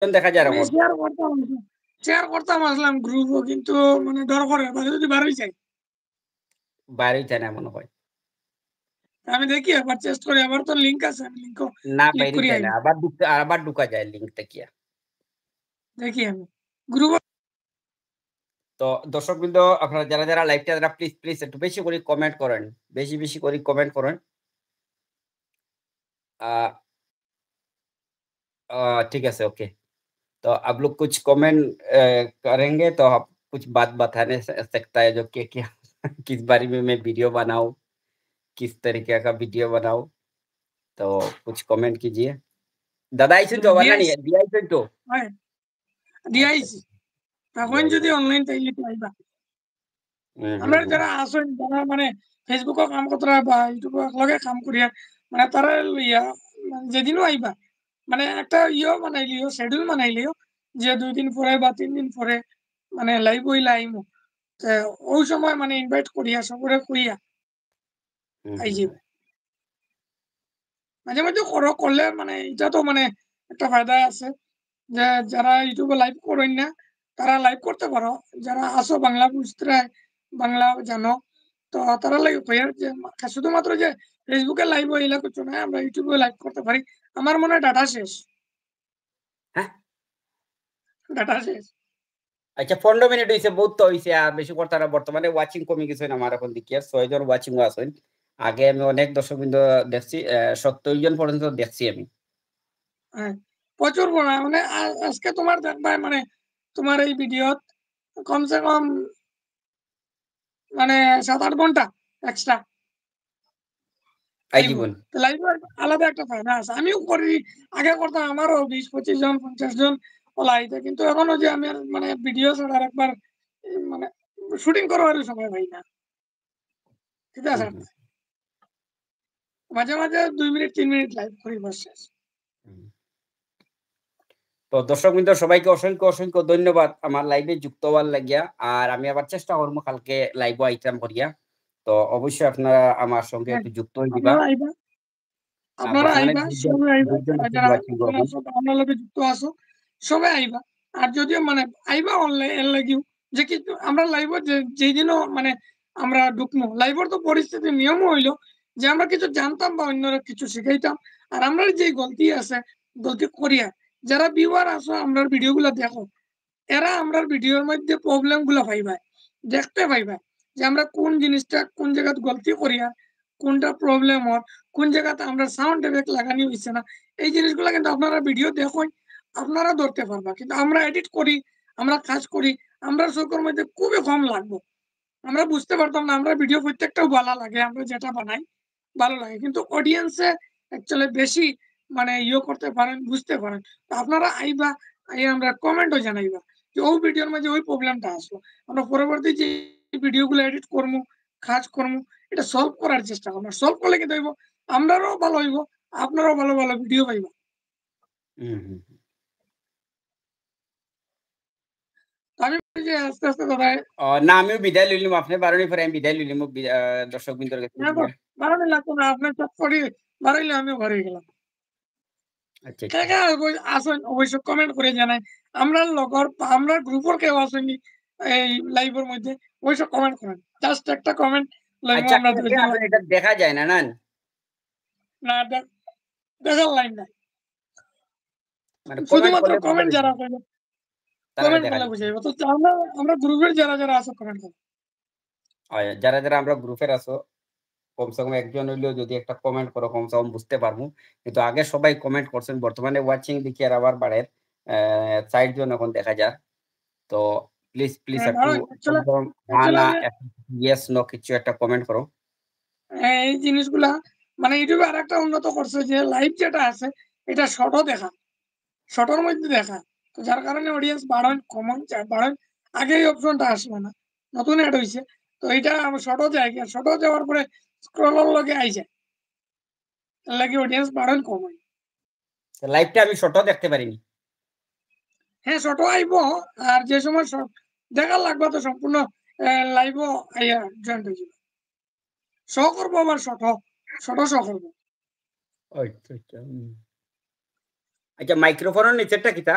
দেখা যায় আমি এখন শেয়ার করতাম আসলাম গ্রুপও, কিন্তু মানে ডর করে বাইরে যদি বার হয়ে যায়। বাইরেই যায় না মনে হয়। আমি দেখি আবার চেষ্টা করি, আবার তো লিংক আছে, আমি লিংকও না ক্লিক বাইরেই করি যায় আইব। না। আবার ঢুকা যায় লিঙ্ক থেকে। দেখি আমি গ্রুপ। তো দর্শকবৃন্দ আপনারা যারা লাইভটা যারা প্লিজ একটু বেশি করে কমেন্ট করেন। বেশি করে কমেন্ট করেন। আ ठीक है ओके। तो आप लोग कुछ कमेंट करेंगे तो आप कुछ बात बताने सकता है जो कि क्या किस बारे में मैं वीडियो बनाऊँ, किस तरीके का वीडियो बनाऊँ? तो कुछ कमेंट कीजिए। दादा আইছেন তো বানানি দিয়াইছি দিয়ে আইছেন তো? হয়, আচ্ছা, দিয়াইছি। দিয়ে তখন যদি আইছেন। অনলাইন তাইলে তো আইবা। আমরা হুম। যারা আছেন, যারা মানে ফেসবুকও কাম করতরা বা ইউটিউবে লগে কাম করিয়া, মানে তারা লইয়া মানে যেদিনও আইবা, মানে একটা বানাইলিও, শিডিউল বানাইলিও যে ২ দিন পরে বা ৩ দিন পরে মানে লাইভ হইলে আইমু। তে ওই সময় মানে ইনভাইট করিয়া সবরে কইয়া হুম। আইজিবা। মাঝে করলে মানে এটা তো মানে একটা ফায়দা আছে যে যারা ইউটিউবে লাইভ করেন না, তারা লাইভ করতে পারো। যারা আসো বাংলা বুঝতে, বাংলা জানো, তো তারা লাগে কইয়ার যে শুধুমাত্র যে ফেসবুকে লাইভ হইলা কিছু না, আমরা ইউটিউবে লাইভ করতে পারি। আমার মনে হয় ডাটা শেষ। হ্যাঁ? ডাটা শেষ। আচ্ছা ১৫ মিনিট হইছে বহুত তো হইছে আর বেশি করতে না বর্তমানে ওয়াচিং কমে গেছে আমার এখন দেখি আর ৬ জন ওয়াচিং আছেন। আগে আমি অনেক দর্শকবৃন্দ দেখছি ৭০ জন পর্যন্ত দেখছি আমি। হ্যাঁ, প্রচুর মানে আজকে তোমার দেখবা মানে তোমার এই ভিডিওত কমসে কম মানে ৭-৮ ঘন্টা এক্সট্রা আইব। আজীবন। তো লাইভে আলাদা একটা ফায়দা আছে। আমিও করি, আগে করতাম, আমারও ২০-২৫ জন ৫০ জন ওলা আইতো। কিন্তু এখনো যে আমি আর মানে ভিডিও ছাড়া আরেকবার মানে শুটিং করবারও সময় পাই না। ঠিক আছে? হুম। মাঝে ২ মিনিট ৩ মিনিট লাইভ করি বাস শেষ। হুম। তো দর্শকবৃন্দ সবাইকে অসংখ্য ধন্যবাদ আমার লাইভে যুক্ত হওয়ার লাগিয়া। আর আমি আবার চেষ্টা করব কালকে লাইভও আইতাম করিয়া। তো অবশ্যই আপনারা আমার সঙ্গে হ্যাঁ, একটু যুক্ত হয়ে দিবা। আপনারা আইবা, আপনারা বর্তমানে আইবা, ২ জন সবাই আইবা। ২ জন যারা, আছে যারা ওয়াচিং নতুন এখন। আছো বা আমার লগে যুক্ত আছো, সবাই আইবা। আর যদিও মানে আইবা অনলাইন এর লাগিও যে কিন্তু আমরা লাইভে যেদিনও মানে আমরা ঢুকমু, লাইভের তো পরিস্থিতির নিয়মও হইলো যে আমরা কিছু জানতাম বা অন্যরা কিছু শিখাইতাম। আর আমরা যে গলতি আছে, গলতি করিয়া যারা ভিউয়ার আছো আমরার ভিডিওগুলা দেখো, এরা আমরার ভিডিওর মধ্যে প্রবলেম গুলা পাইবা, দেখতে পাইবা যে আমরা কোন জিনিসটা কোন জায়গাত গলতি করিয়া, কোনটা প্রবলেম হয়, কোন জায়গাতে আমরা সাউন্ড এফেক্ট লাগানি হইছে না। এই জিনিসগুলা কিন্তু আপনারা ভিডিও দেখুন, আপনারা ধরতে পারবা। কিন্তু আমরা এডিট করি, আমরা কাজ করি, আমরার চোখের মধ্যে খুবই কম লাগবো। আমরা বুঝতে পারতাম না, আমরা ভিডিও প্রত্যেকটাও ভালো লাগে, আমরা যেটা বানাই ভালো লাগে। কিন্তু অডিয়েন্সে অ্যাকচুয়ালি বেশি মানে করতে পারেন, বুঝতে পারেন। তো আপনারা আইবা, আইয়া আমরা কমেন্টও জানাইবা যে ওই ভিডিওর মাঝে ওই প্রবলেমটা আসলো। আমরা পরবর্তী যে ভিডিওগুলো এডিট করমু, কাজ করমু, এটা সলভ করার চেষ্টা করবো। সলভ করলে কি হইব, আমরারও ভালো হইব, আপনারাও ভালো ভিডিও পাইবা। হুম। তো আমি বলি যে আস্তে দাদা না আমিও বিদায় লইলাম। আপনি বারণের পরে আমি বিদায় লইলাম দর্শকবৃন্দর কাছে না, গিয়া। বাড়ানো লাগতো না, আপনার চট করে বাড়াইলে আমিও ঘরে গেলাম। আচ্ছা। আসেন অবশ্যই কমেন্ট করে জানাই। আমরা লগর আমরা গ্রুপের কেউ আসেনি এই লাইভের মধ্যে, অবশ্যই কমেন্ট করেন। জাস্ট একটা কমেন্ট লইমু আচ্ছা আমরা কে ২ কে জন আছেন লাইভ। এটা দেখা যায় না, না? না দেখার লাইন নাই। মানে কমেন্ট শুধুমাত্র করলে বোঝা কমেন্ট যাবে। যারা করবে, তারা কমেন্ট দেখা করলে যাবে। বুঝাইব। তো আমরা গ্রুপের যারা আছে কমেন্ট করব। যারা আমরা গ্রুপের আছো কমসে কম একজন হইলেও যদি একটা কমেন্ট করো কমসে কম বুঝতে পারবো। কিন্তু আগে সবাই কমেন্ট করছেন। বর্তমানে ওয়াচিং দেখি আর আবার বাড়ে। ৬০ জন এখন দেখা যায়। তো প্লিজ একটু কারণ কনফার্ম হ্যাঁ, অ্যাকচুয়ালি না, যে ইয়েস, নো কিছু একটা কমেন্ট করো। এই জিনিসগুলা মানে ইউটিউবে আরেকটা উন্নত করছে যে লাইভ যেটা আছে এটা শর্টও দেখা। শর্টের মধ্যে দেখা। তো যার কারণে অডিয়েন্স বাড়ান, কমান বাড়ান। আগে এই অপশনটা আসলো না। নতুন এড হইছে। তো এইটা শর্টও যায়। শর্টও যাওয়ার পরে স্ক্রলার লগে আই যায়। এর লাগি অডিয়েন্স বাড়ান কমায়। লাইভটা আমি শর্টও দেখতে পারিনি। হ্যাঁ, শর্টও আইবো। আর যে সময় শর্ট দেখার লাগবে তো সম্পূর্ণ লাইভও আইয়া জয়েন্ট হয়ে যাবে। শো করবো আবার শর্টও শো করবো। আচ্ছা। আচ্ছা মাইক্রোফোনের নিচেরটা কিতা?